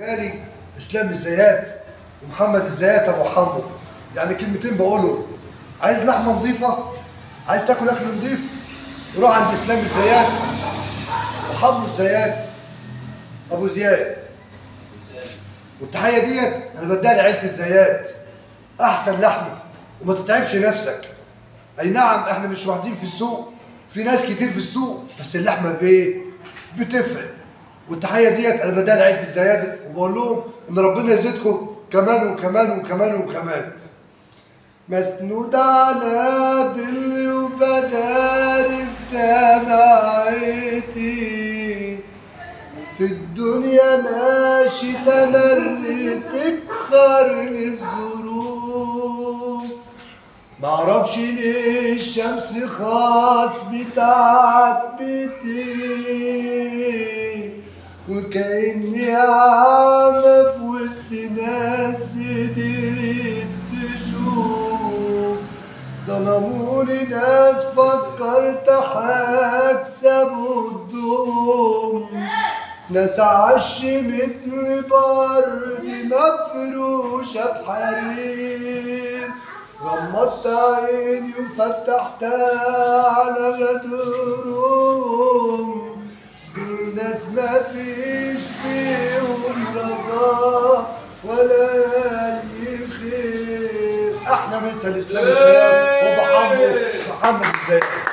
غالي اسلام الزيات ومحمد الزيات ابو حمو، يعني كلمتين بقولهم. عايز لحمه نظيفه، عايز تاكل اكل نظيف، روح عند اسلام الزيات وحمو الزيات ابو زياد. والتحيه ديت انا بديها لعيله الزيات، احسن لحمه وما تتعبش نفسك. اي نعم احنا مش واحدين في السوق، في ناس كتير في السوق، بس اللحمه بتفرق. والتحيه ديت انا بديها لعيله الزيات وبقول لهم ان ربنا يزيدكم كمان وكمان وكمان وكمان. مسنود على ضلي وبداري بدمعتي، في الدنيا ماشي تملي تكسرني الظروف. معرفش ليه الشمس خاص بتعبتي، وكأني عامة في وسط ناس قدرت تشوف. ظلموني ناس فكرت هكسب قدام، ناس عشمتني بأرض مفروشة بحرير. غمضت عيني وفتحتها على غدرهم، دول ناس مفيش فيهم رجاء ولا أي خير. احنا مثل اسلام الزيات وابو حمو محمد الزيات.